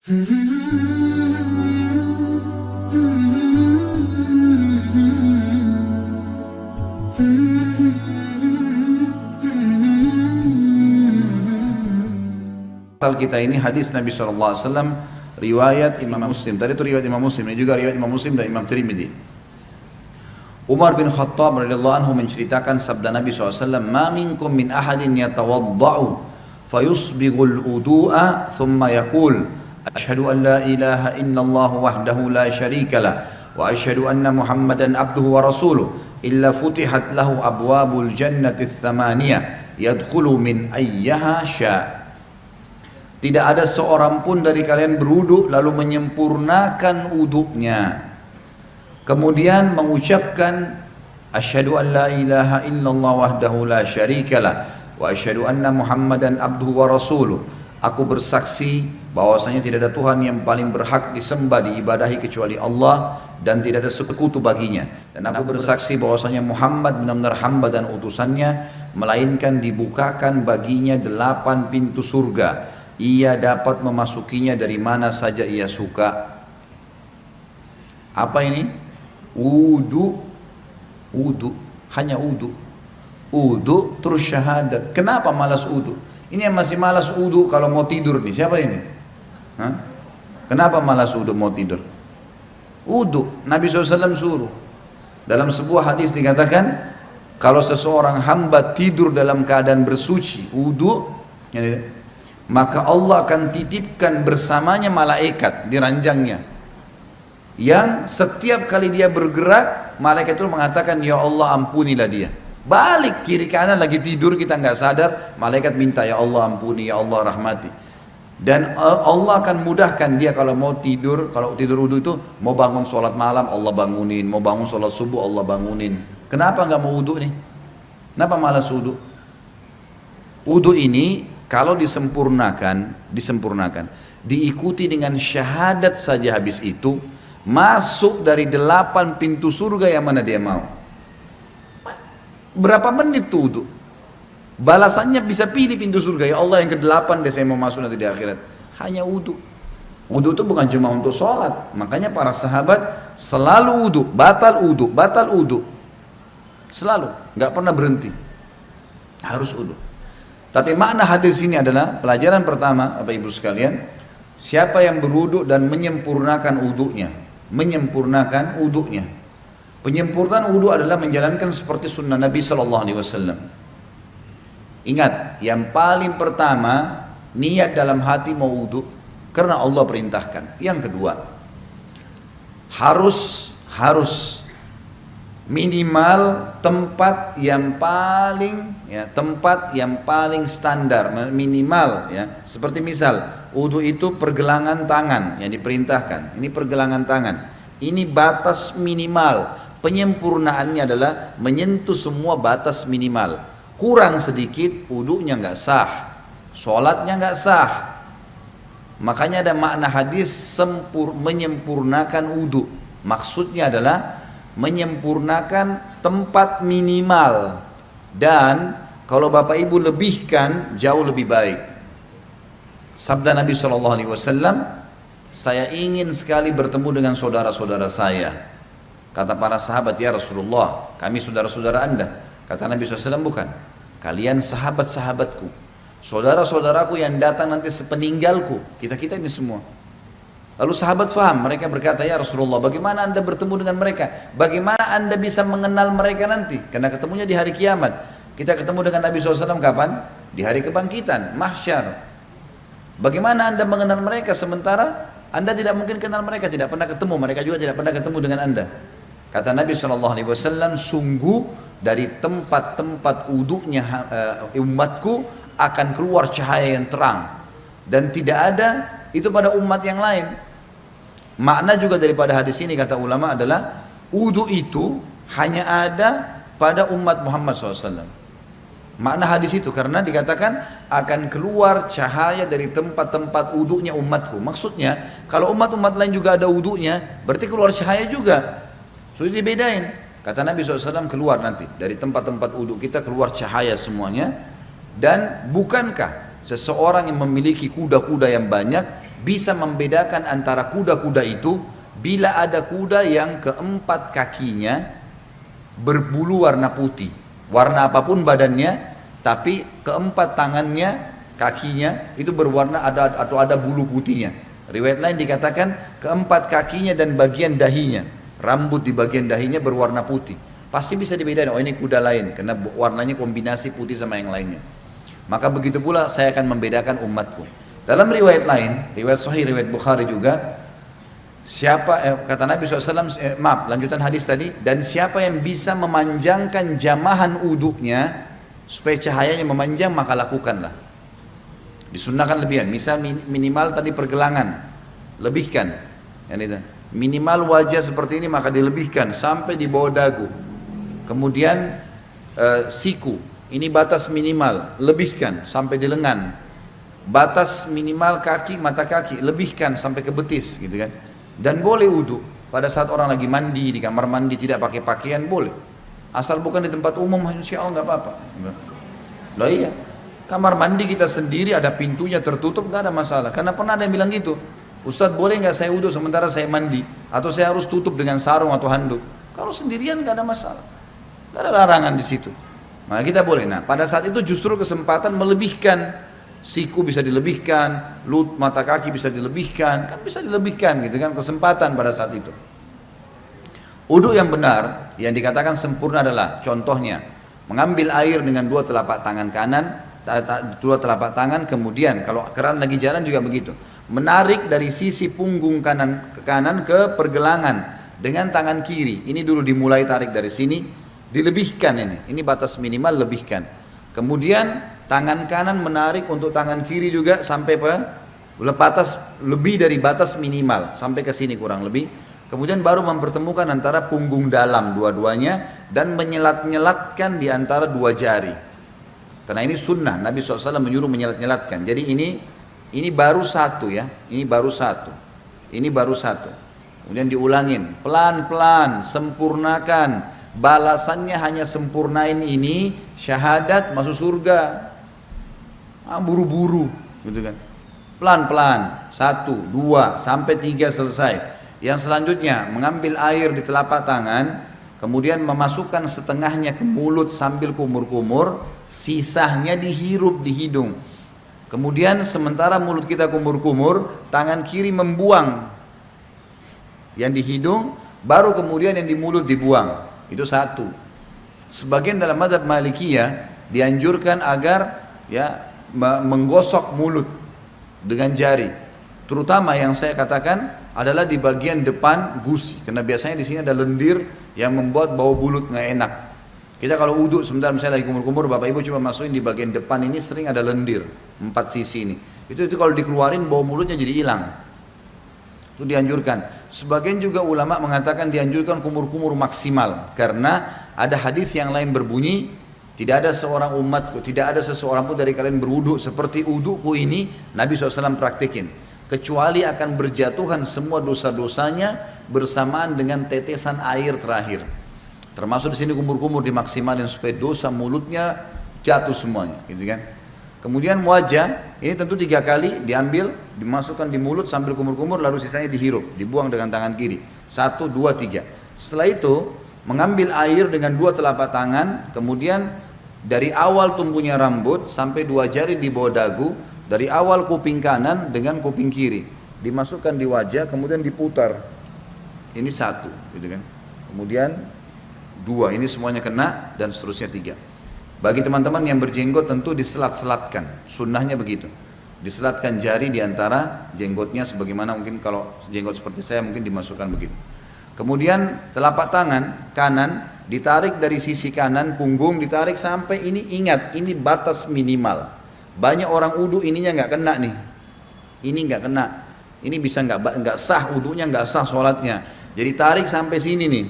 Kita ini hadis Nabi SAW, riwayat Imam Muslim. Tadi itu riwayat Imam Muslim, ini juga riwayat Imam Muslim dan Imam Tirmidzi. Umar bin Khattab radhiyallahu anhu menceritakan sabda Nabi SAW, "Ma minkum min ahadin yatawadda'u fayusbighul wudu'a thumma yaqul asyhadu an la ilaha illallah wahdahu la syarika lah wa asyhadu anna Muhammadan abduhu wa rasuluh illa futihat lahu abwabul jannati tsamaniyah yadkhulu min ayyaha sya'." Tidak ada seorang pun dari kalian berwudu lalu menyempurnakan wudunya, kemudian mengucapkan asyhadu an la ilaha illallah wahdahu la syarikalah wa asyhadu anna Muhammadan abduhu wa rasuluh. Aku bersaksi bahwasanya tidak ada Tuhan yang paling berhak disembah diibadahi kecuali Allah dan tidak ada sekutu baginya, dan aku bersaksi bahwasanya Muhammad benar-benar hamba dan utusannya, melainkan dibukakan baginya 8 pintu surga, ia dapat memasukinya dari mana saja ia suka. Apa ini? Wudu, wudu, hanya wudu, wudu terus syahadat. Kenapa malas wudu? Ini yang masih malas wudu kalau mau tidur nih, siapa ini? Hah? Kenapa malas wudu mau tidur? Wudu, Nabi SAW suruh. Dalam sebuah hadis dikatakan, kalau seseorang hamba tidur dalam keadaan bersuci, wudu, maka Allah akan titipkan bersamanya malaikat di ranjangnya, yang setiap kali dia bergerak, malaikat itu mengatakan, ya Allah ampunilah dia. Balik kiri kanan lagi tidur kita nggak sadar, malaikat minta, ya Allah ampuni, ya Allah rahmati. Dan Allah akan mudahkan dia kalau mau tidur, kalau tidur wudu itu, mau bangun sholat malam Allah bangunin, mau bangun sholat subuh Allah bangunin. Kenapa nggak mau wudu nih? Kenapa malas wudu? Wudu ini kalau disempurnakan, diikuti dengan syahadat saja, habis itu masuk dari 8 pintu surga yang mana dia mau. Berapa menit tuh wudu? Balasannya bisa pilih pintu surga, ya Allah yang ke-8 deh saya mau masuk nanti di akhirat. Hanya wudu. Wudu itu bukan cuma untuk sholat, makanya para sahabat selalu wudu, batal wudu, batal wudu. Selalu, nggak pernah berhenti. Harus wudu. Tapi makna hadis ini adalah pelajaran pertama, Bapak Ibu sekalian, siapa yang berwudu dan menyempurnakan wudunya, menyempurnakan wudunya. Penyempurnaan wudu adalah menjalankan seperti sunnah Nabi SAW. Ingat, yang paling pertama niat dalam hati mau wudu karena Allah perintahkan. Yang kedua, harus minimal tempat yang paling standar, minimal ya. Seperti misal wudu itu pergelangan tangan yang diperintahkan. Ini pergelangan tangan. Ini batas minimal. Penyempurnaannya adalah menyentuh semua batas minimal. Kurang sedikit wudunya nggak sah, sholatnya nggak sah. Makanya ada makna hadis menyempurnakan wudu. Maksudnya adalah menyempurnakan tempat minimal, dan kalau Bapak Ibu lebihkan jauh lebih baik. Sabda Nabi SAW, saya ingin sekali bertemu dengan saudara-saudara saya. Kata para sahabat, ya Rasulullah, kami saudara-saudara Anda. Kata Nabi SAW, bukan, kalian sahabat-sahabatku, saudara-saudaraku yang datang nanti sepeninggalku, kita-kita ini semua. Lalu sahabat faham, mereka berkata, ya Rasulullah, bagaimana Anda bertemu dengan mereka? Bagaimana Anda bisa mengenal mereka nanti? Karena ketemunya di hari kiamat. Kita ketemu dengan Nabi SAW kapan? Di hari kebangkitan, mahsyar. Bagaimana Anda mengenal mereka sementara Anda tidak mungkin kenal mereka, tidak pernah ketemu, mereka juga tidak pernah ketemu dengan Anda. Kata Nabi SAW, sungguh dari tempat-tempat wudunya umatku akan keluar cahaya yang terang, dan tidak ada itu pada umat yang lain. Makna juga daripada hadis ini kata ulama adalah wudu itu hanya ada pada umat Muhammad SAW. Makna hadis itu karena dikatakan akan keluar cahaya dari tempat-tempat wudunya umatku. Maksudnya kalau umat-umat lain juga ada wudunya, berarti keluar cahaya juga. Sudah dibedain. Kata Nabi SAW, keluar nanti dari tempat-tempat wudu kita keluar cahaya semuanya. Dan bukankah seseorang yang memiliki kuda-kuda yang banyak bisa membedakan antara kuda-kuda itu bila ada kuda yang keempat kakinya berbulu warna putih, warna apapun badannya, tapi keempat tangannya, kakinya itu berwarna ada bulu putihnya. Riwayat lain dikatakan keempat kakinya dan bagian dahinya, rambut di bagian dahinya berwarna putih. Pasti bisa dibedakan, oh ini kuda lain karena warnanya kombinasi putih sama yang lainnya. Maka begitu pula saya akan membedakan umatku. Dalam riwayat lain, riwayat sahih, riwayat Bukhari juga, kata Nabi SAW, lanjutan hadis tadi, dan siapa yang bisa memanjangkan jamahan uduknya supaya cahayanya memanjang, maka lakukanlah. Disunnahkan lebihan, misal minimal tadi pergelangan, lebihkan. Minimal wajah seperti ini maka dilebihkan sampai di bawah dagu. Kemudian siku, ini batas minimal, lebihkan sampai di lengan. Batas minimal kaki, mata kaki, lebihkan sampai ke betis, gitu kan. Dan boleh wudu pada saat orang lagi mandi, di kamar mandi tidak pakai pakaian boleh. Asal bukan di tempat umum, insya Allah nggak apa-apa. Loh iya, kamar mandi kita sendiri ada pintunya tertutup nggak ada masalah. Karena pernah ada yang bilang gitu, Ustadz boleh nggak saya wudu sementara saya mandi, atau saya harus tutup dengan sarung atau handuk? Kalau sendirian nggak ada masalah, nggak ada larangan di situ. Nah kita boleh. Nah pada saat itu justru kesempatan melebihkan. Siku bisa dilebihkan, mata kaki bisa dilebihkan, kan bisa dilebihkan gitu kan, kesempatan pada saat itu. Wudu yang benar, yang dikatakan sempurna adalah contohnya mengambil air dengan dua telapak tangan kanan, dua telapak tangan, kemudian kalau keran lagi jalan juga begitu, menarik dari sisi punggung kanan ke pergelangan dengan tangan kiri. Ini dulu dimulai tarik dari sini, dilebihkan ini batas minimal lebihkan. Kemudian tangan kanan menarik untuk tangan kiri juga sampai lebih dari batas minimal sampai ke sini kurang lebih. Kemudian baru mempertemukan antara punggung dalam dua-duanya dan menyelat-nyelatkan di antara dua jari. Karena ini sunnah, Nabi SAW menyuruh menyelat-nyelatkan. Jadi ini baru satu ya, ini baru satu. Kemudian diulangin pelan-pelan, sempurnakan. Balasannya hanya sempurnain ini, syahadat masuk surga. Buru-buru gitu kan. Pelan-pelan, 1, 2, sampai 3 selesai. Yang selanjutnya mengambil air di telapak tangan, kemudian memasukkan setengahnya ke mulut sambil kumur-kumur, sisanya dihirup di hidung. Kemudian sementara mulut kita kumur-kumur, tangan kiri membuang yang di hidung, baru kemudian yang di mulut dibuang. Itu satu. Sebagian dalam mazhab Malikiyah dianjurkan agar ya menggosok mulut dengan jari. Terutama yang saya katakan adalah di bagian depan gusi, karena biasanya di sini ada lendir yang membuat bau mulut nggak enak. Kita kalau uduk sebentar misalnya lagi kumur-kumur, bapak ibu coba masukin di bagian depan ini sering ada lendir 4 sisi ini. Itu kalau dikeluarin bau mulutnya jadi hilang. Itu dianjurkan. Sebagian juga ulama mengatakan dianjurkan kumur-kumur maksimal, karena ada hadis yang lain berbunyi, tidak ada seorang umatku, tidak ada seseorang pun dari kalian berwudu seperti wuduku ini, Nabi SAW praktikin, kecuali akan berjatuhan semua dosa-dosanya bersamaan dengan tetesan air terakhir. Termasuk di sini kumur-kumur dimaksimalin supaya dosa mulutnya jatuh semuanya, gitu kan? Kemudian wajah, ini tentu 3 kali diambil, dimasukkan di mulut sambil kumur-kumur, lalu sisanya dihirup, dibuang dengan tangan kiri. 1, 2, 3. Setelah itu mengambil air dengan 2 telapak tangan, kemudian dari awal tumbuhnya rambut sampai 2 jari di bawah dagu, dari awal kuping kanan dengan kuping kiri, dimasukkan di wajah, kemudian diputar. Ini 1, gitu kan? Kemudian 2, ini semuanya kena, dan seterusnya 3. Bagi teman-teman yang berjenggot tentu diselat-selatkan, sunnahnya begitu. Diselatkan jari di antara jenggotnya, sebagaimana mungkin kalau jenggot seperti saya mungkin dimasukkan begitu. Kemudian telapak tangan kanan ditarik dari sisi kanan punggung, ditarik sampai ini, ingat ini batas minimal. Banyak orang wudu ininya nggak kena nih, ini nggak kena, ini bisa nggak sah wudunya, nggak sah sholatnya. Jadi tarik sampai sini nih,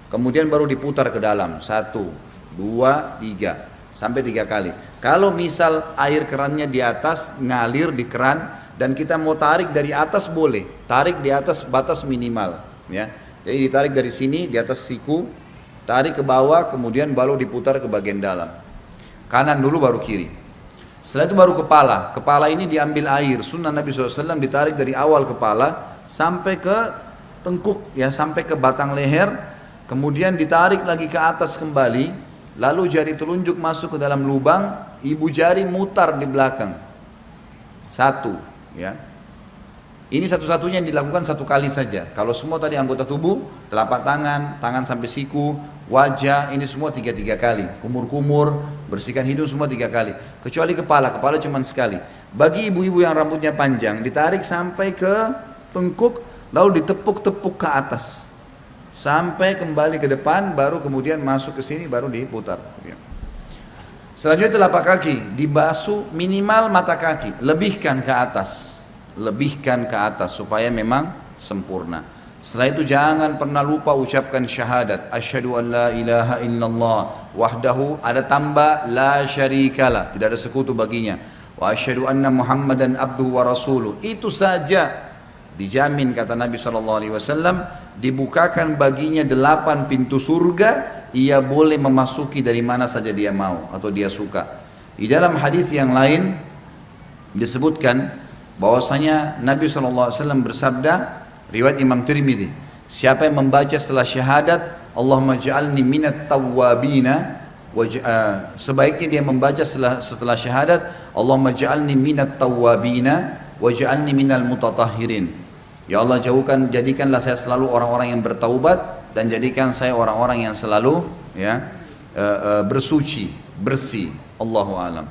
kemudian baru diputar ke dalam, 1, 2, 3 sampai 3 kali. Kalau misal air kerannya di atas ngalir di keran dan kita mau tarik dari atas boleh, tarik di atas batas minimal ya. Jadi ditarik dari sini di atas siku, tarik ke bawah, kemudian baru diputar ke bagian dalam. Kanan dulu baru kiri. Setelah itu baru kepala. Kepala ini diambil air. Sunnah Nabi SAW ditarik dari awal kepala sampai ke tengkuk, ya, sampai ke batang leher. Kemudian ditarik lagi ke atas kembali. Lalu jari telunjuk masuk ke dalam lubang. Ibu jari mutar di belakang. Satu, ya. Ini satu-satunya yang dilakukan satu kali saja. Kalau semua tadi anggota tubuh, telapak tangan, tangan sampai siku, wajah, ini semua tiga kali. Kumur-kumur, bersihkan hidung semua 3 kali. Kecuali kepala cuma sekali. Bagi ibu-ibu yang rambutnya panjang, ditarik sampai ke tengkuk, lalu ditepuk-tepuk ke atas. Sampai kembali ke depan, baru kemudian masuk ke sini, baru diputar. Selanjutnya telapak kaki, dibasuh minimal mata kaki, lebihkan ke atas. Lebihkan ke atas supaya memang sempurna. Setelah itu jangan pernah lupa ucapkan syahadat, asyhadu an la ilaha illallah wahdahu, ada tambah la syarikalah, tidak ada sekutu baginya, wa asyhadu anna muhammadan abduhu wa rasuluh. Itu saja dijamin, kata Nabi SAW, dibukakan baginya 8 pintu surga. Ia boleh memasuki dari mana saja dia mau atau dia suka. Di dalam hadis yang lain disebutkan bahwasanya Nabi SAW bersabda, riwayat Imam Tirmidzi, siapa yang membaca setelah syahadat Allahumma ja'alni minat tawwabina, sebaiknya dia membaca setelah syahadat Allahumma ja'alni minat tawwabina wa ja'alni minal mutatahhirin. Ya Allah, jadikanlah saya selalu orang-orang yang bertaubat, dan jadikan saya orang-orang yang selalu, ya, bersuci, bersih. Allahu a'lam.